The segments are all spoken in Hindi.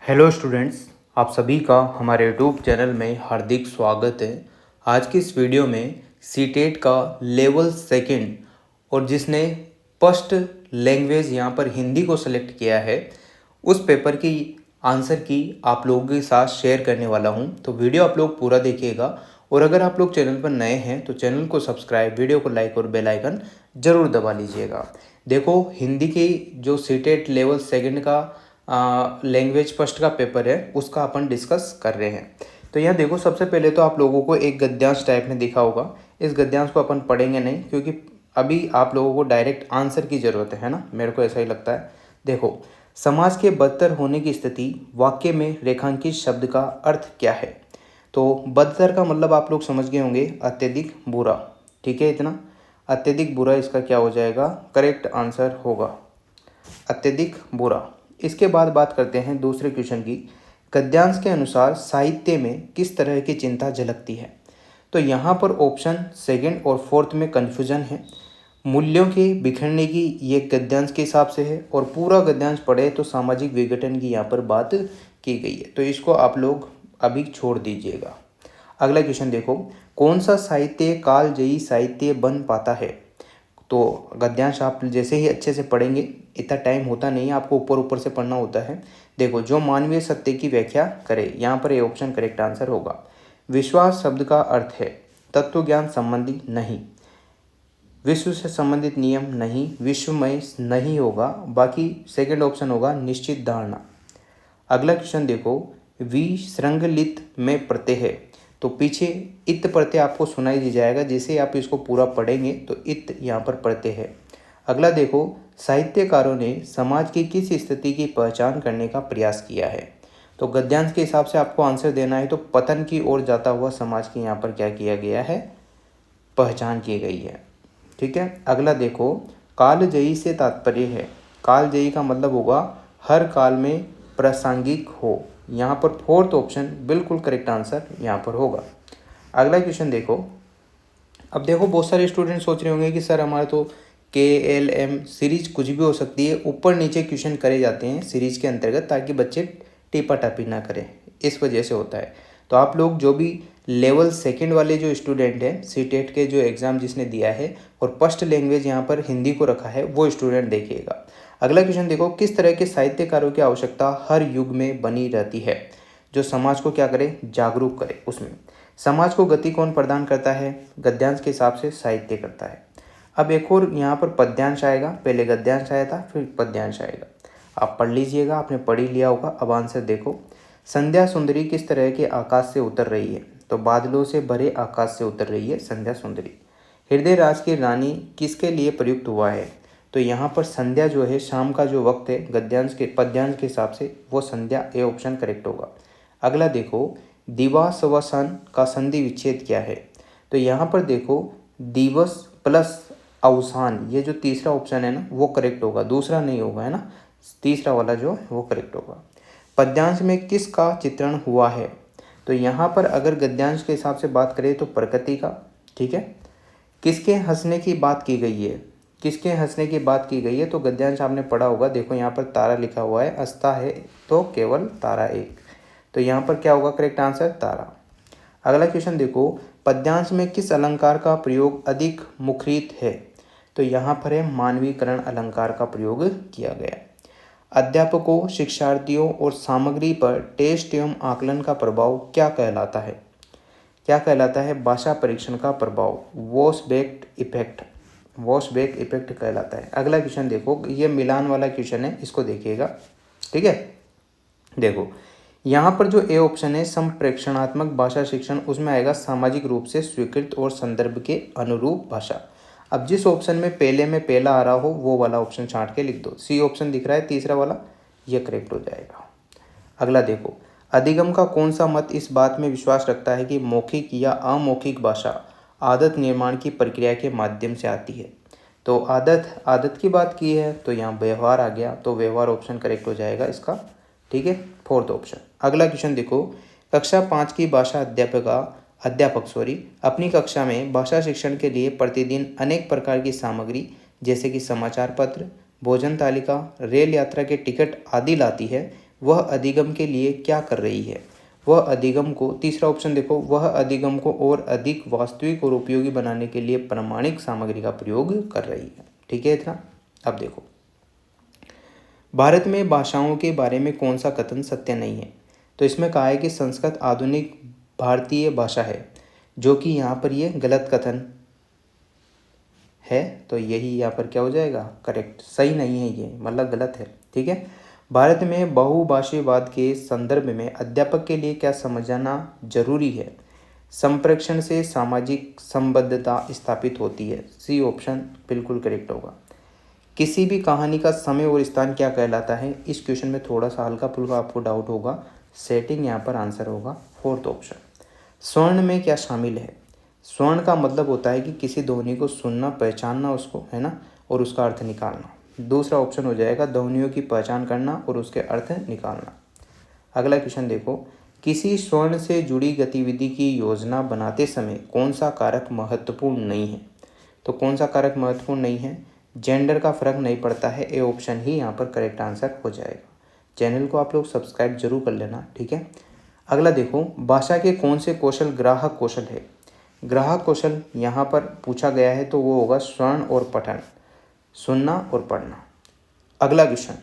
हेलो स्टूडेंट्स, आप सभी का हमारे यूट्यूब चैनल में हार्दिक स्वागत है। आज की इस वीडियो में सीटेट का लेवल सेकंड और जिसने फर्स्ट लैंग्वेज यहाँ पर हिंदी को सेलेक्ट किया है उस पेपर की आंसर की आप लोगों के साथ शेयर करने वाला हूँ। तो वीडियो आप लोग पूरा देखिएगा और अगर आप लोग चैनल पर नए हैं तो चैनल को सब्सक्राइब, वीडियो को लाइक और बेल आइकन ज़रूर दबा लीजिएगा। देखो, हिंदी की जो सीटेट लेवल सेकंड का लैंग्वेज फर्स्ट का पेपर है उसका अपन डिस्कस कर रहे हैं। तो यहाँ देखो, सबसे पहले तो आप लोगों को एक गद्यांश टाइप में दिखा होगा। इस गद्यांश को अपन पढ़ेंगे नहीं क्योंकि अभी आप लोगों को डायरेक्ट आंसर की ज़रूरत है ना, मेरे को ऐसा ही लगता है। देखो, समाज के बदतर होने की स्थिति वाक्य में रेखांकित शब्द का अर्थ क्या है। तो बदतर का मतलब आप लोग समझ गए होंगे, अत्यधिक बुरा। ठीक है, इतना अत्यधिक बुरा इसका क्या हो जाएगा, करेक्ट आंसर होगा अत्यधिक बुरा। इसके बाद बात करते हैं दूसरे क्वेश्चन की। गद्यांश के अनुसार साहित्य में किस तरह की चिंता झलकती है। तो यहाँ पर ऑप्शन सेकंड और फोर्थ में कन्फ्यूजन है। मूल्यों के बिखरने की ये गद्यांश के हिसाब से है और पूरा गद्यांश पढ़े तो सामाजिक विघटन की यहाँ पर बात की गई है, तो इसको आप लोग अभी छोड़ दीजिएगा। अगला क्वेश्चन देखो, कौन सा साहित्य कालजयी साहित्य बन पाता है। तो गद्यांश आप जैसे ही अच्छे से पढ़ेंगे, इतना टाइम होता नहीं है, आपको ऊपर ऊपर से पढ़ना होता है। देखो, जो मानवीय सत्य की व्याख्या करे, यहाँ पर ये ऑप्शन करेक्ट आंसर होगा। विश्वास शब्द का अर्थ है तत्व ज्ञान संबंधी नहीं, विश्व से संबंधित नियम नहीं, विश्वमय नहीं होगा। बाकी सेकंड ऑप्शन होगा निश्चित धारणा। अगला क्वेश्चन देखो, विसृंखलित में प्रत्यय है। तो पीछे इत प्रत्यय आपको सुनाई दी जाएगा, जैसे आप इसको पूरा पढ़ेंगे तो इत यहाँ पर प्रत्यय है। अगला देखो, साहित्यकारों ने समाज की किस स्थिति की पहचान करने का प्रयास किया है। तो गद्यांश के हिसाब से आपको आंसर देना है, तो पतन की ओर जाता हुआ समाज की यहाँ पर क्या किया गया है, पहचान की गई है। ठीक है, अगला देखो, कालजयी से तात्पर्य है। कालजयी का मतलब होगा हर काल में प्रासंगिक हो। यहाँ पर फोर्थ ऑप्शन बिल्कुल करेक्ट आंसर यहाँ पर होगा। अगला क्वेश्चन देखो। अब देखो, बहुत सारे स्टूडेंट सोच रहे होंगे कि सर हमारा तो KLM सीरीज कुछ भी हो सकती है, ऊपर नीचे क्वेश्चन करे जाते हैं सीरीज के अंतर्गत ताकि बच्चे टीपा टापी ना करें, इस वजह से होता है। तो आप लोग जो भी लेवल सेकंड वाले जो स्टूडेंट हैं, सीटेट के जो एग्ज़ाम जिसने दिया है और फर्स्ट लैंग्वेज यहाँ पर हिंदी को रखा है, वो स्टूडेंट देखिएगा। अगला क्वेश्चन देखो, किस तरह के साहित्यकारों की आवश्यकता हर युग में बनी रहती है, जो समाज को क्या करे, जागरूक करे। उसमें समाज को गति कौन प्रदान करता है, गद्यांश के हिसाब से साहित्य करता है। अब एक और यहाँ पर पद्यांश आएगा, पहले गद्यांश आया था फिर पद्यांश आएगा। आप पढ़ लीजिएगा, आपने पढ़ ही लिया होगा। अब आंसर देखो, संध्या सुंदरी किस तरह के आकाश से उतर रही है। तो बादलों से भरे आकाश से उतर रही है संध्या सुंदरी। हृदय राज की रानी किसके लिए प्रयुक्त हुआ है। तो यहाँ पर संध्या जो है शाम का जो वक्त है, गद्यांश के पद्यांश के हिसाब से वो संध्या, ए ऑप्शन करेक्ट होगा। अगला देखो, दिवासवसन का संधि विच्छेद क्या है। तो यहाँ पर देखो, दिवस प्लस अवसान, ये जो तीसरा ऑप्शन है ना वो करेक्ट होगा, दूसरा नहीं होगा, है ना, तीसरा वाला जो है वो करेक्ट होगा। पद्यांश में किसका चित्रण हुआ है। तो यहाँ पर अगर गद्यांश के हिसाब से बात करें तो प्रकृति का। ठीक है, किसके हंसने की बात की गई है, किसके हंसने की बात की गई है। तो गद्यांश आपने पढ़ा होगा, देखो यहाँ पर तारा लिखा हुआ है, हंसता है तो केवल तारा एक। तो यहाँ पर क्या होगा करेक्ट आंसर, तारा। अगला क्वेश्चन देखो, पद्यांश में किस अलंकार का प्रयोग अधिक मुखरित है। तो यहाँ पर है मानवीकरण अलंकार का प्रयोग किया गया। अध्यापकों, शिक्षार्थियों और सामग्री पर टेस्ट एवं आकलन का प्रभाव क्या कहलाता है। क्या कहलाता है, भाषा परीक्षण का प्रभाव, वॉशबैक इफेक्ट, वॉशबैक इफेक्ट कहलाता है। अगला क्वेश्चन देखो, ये मिलान वाला क्वेश्चन है, इसको देखिएगा। ठीक है, देखो यहाँ पर जो ए ऑप्शन है संप्रेक्षणात्मक भाषा शिक्षण, उसमें आएगा सामाजिक रूप से स्वीकृत और संदर्भ के अनुरूप भाषा। अब जिस ऑप्शन में पहले में पहला आ रहा हो वो वाला ऑप्शन छांट के लिख दो। सी ऑप्शन दिख रहा है तीसरा वाला, ये करेक्ट हो जाएगा। अगला देखो, अधिगम का कौन सा मत इस बात में विश्वास रखता है कि मौखिक या अमौखिक भाषा आदत निर्माण की प्रक्रिया के माध्यम से आती है। तो आदत की बात की है तो यहाँ व्यवहार आ गया, तो व्यवहार ऑप्शन करेक्ट हो जाएगा इसका। ठीक है, फोर्थ ऑप्शन। अगला क्वेश्चन देखो, कक्षा 5 की भाषा अध्यापक अपनी कक्षा में भाषा शिक्षण के लिए प्रतिदिन अनेक प्रकार की सामग्री जैसे कि समाचार पत्र, भोजन तालिका, रेल यात्रा के टिकट आदि लाती है, वह अधिगम के लिए क्या कर रही है? वह अधिगम को, तीसरा ऑप्शन देखो, वह अधिगम को और अधिक वास्तविक और उपयोगी बनाने के लिए प्रामाणिक सामग्री का प्रयोग कर रही है। ठीक है इतना। अब देखो, भारत में भाषाओं के बारे में कौन सा कथन सत्य नहीं है? तो इसमें कहा है कि संस्कृत आधुनिक भारतीय भाषा है, जो कि यहाँ पर ये गलत कथन है, तो यही यहाँ पर क्या हो जाएगा? करेक्ट, सही नहीं है ये, मतलब गलत है। ठीक है। भारत में बहुभाषीवाद के संदर्भ में अध्यापक के लिए क्या समझना जरूरी है? संप्रेषण से सामाजिक संबद्धता स्थापित होती है। सी ऑप्शन बिल्कुल करेक्ट होगा। किसी भी कहानी का समय और स्थान क्या कहलाता है? इस क्वेश्चन में थोड़ा सा हल्का फुल्का आपको डाउट होगा, सेटिंग यहाँ पर आंसर होगा फोर्थ ऑप्शन। स्वर्ण में क्या शामिल है? स्वर्ण का मतलब होता है कि किसी ध्वनि को सुनना, पहचानना उसको, है ना, और उसका अर्थ निकालना। दूसरा ऑप्शन हो जाएगा ध्वनियों की पहचान करना और उसके अर्थ निकालना। अगला क्वेश्चन देखो, किसी स्वर्ण से जुड़ी गतिविधि की योजना बनाते समय कौन सा कारक महत्वपूर्ण नहीं है? तो कौन सा कारक महत्वपूर्ण नहीं है? जेंडर का फर्क नहीं पड़ता है। ए ऑप्शन ही यहाँ पर करेक्ट आंसर हो जाएगा। चैनल को आप लोग सब्सक्राइब जरूर कर लेना। ठीक है। अगला देखो, भाषा के कौन से कौशल ग्राहक कौशल है? ग्राहक कौशल यहाँ पर पूछा गया है तो वो होगा श्रवण और पठन, सुनना और पढ़ना। अगला क्वेश्चन,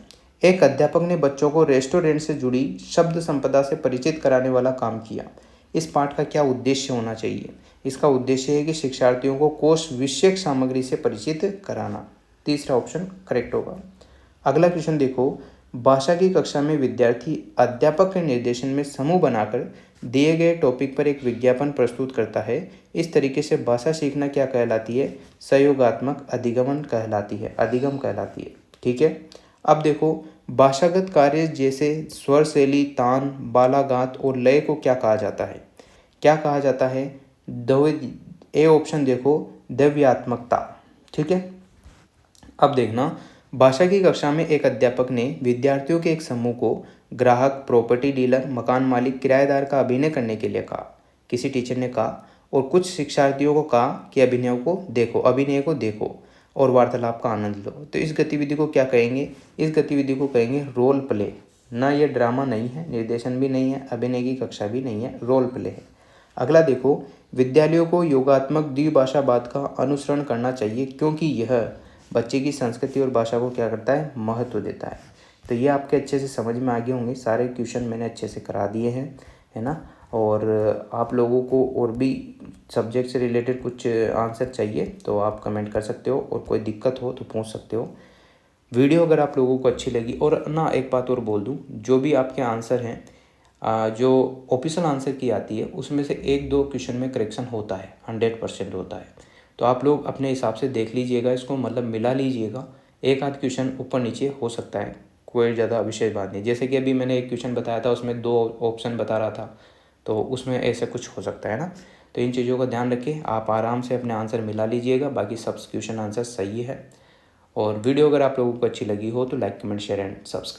एक अध्यापक ने बच्चों को रेस्टोरेंट से जुड़ी शब्द संपदा से परिचित कराने वाला काम किया। इस पाठ का क्या उद्देश्य होना चाहिए? इसका उद्देश्य है कि शिक्षार्थियों को कोश विषयक सामग्री से परिचित कराना। तीसरा ऑप्शन करेक्ट होगा। अगला क्वेश्चन देखो, भाषा की कक्षा में विद्यार्थी अध्यापक के निर्देशन में समूह बनाकर दिए गए टॉपिक पर एक विज्ञापन प्रस्तुत करता है। इस तरीके से भाषा सीखना क्या कहलाती है? सहयोगात्मक अधिगमन कहलाती है, अधिगम कहलाती है। ठीक है। अब देखो, भाषागत कार्य जैसे स्वर शैली, तान, बालागात और लय को क्या कहा जाता है? क्या कहा जाता है? ए ऑप्शन देखो, द्रव्यात्मकता। ठीक है। अब देखना, भाषा की कक्षा में एक अध्यापक ने विद्यार्थियों के एक समूह को ग्राहक, प्रॉपर्टी डीलर, मकान मालिक, किराएदार का अभिनय करने के लिए कहा। किसी टीचर ने कहा और कुछ शिक्षार्थियों को कहा कि अभिनय को देखो और वार्तालाप का आनंद लो। तो इस गतिविधि को क्या कहेंगे? इस गतिविधि को कहेंगे रोल प्ले। ना ये ड्रामा नहीं है, निर्देशन भी नहीं है, अभिनय की कक्षा भी नहीं है, रोल प्ले है। अगला देखो, विद्यालयों को योगात्मक द्विभाषावाद का अनुसरण करना चाहिए क्योंकि यह बच्चे की संस्कृति और भाषा को क्या करता है? महत्व देता है। तो ये आपके अच्छे से समझ में आ गए होंगे। सारे क्वेश्चन मैंने अच्छे से करा दिए हैं, है ना। और आप लोगों को और भी सब्जेक्ट से रिलेटेड कुछ आंसर चाहिए तो आप कमेंट कर सकते हो, और कोई दिक्कत हो तो पूछ सकते हो। वीडियो अगर आप लोगों को अच्छी लगी, और ना एक बात और बोल दूँ, जो भी आपके आंसर हैं, जो ऑफिशियल आंसर की आती है उसमें से 1-2 क्वेश्चन में करेक्शन होता है, 100% होता है। तो आप लोग अपने हिसाब से देख लीजिएगा, इसको मतलब मिला लीजिएगा। एक आध क्वेश्चन ऊपर नीचे हो सकता है, कोई ज़्यादा विशेष बात नहीं। जैसे कि अभी मैंने एक क्वेश्चन बताया था, उसमें 2 ऑप्शन बता रहा था, तो उसमें ऐसा कुछ हो सकता है ना। तो इन चीज़ों का ध्यान रखें, आप आराम से अपने आंसर मिला लीजिएगा। बाकी सब क्वेश्चन आंसर सही है। और वीडियो अगर आप लोगों को अच्छी लगी हो तो like, comment, share and subscribe.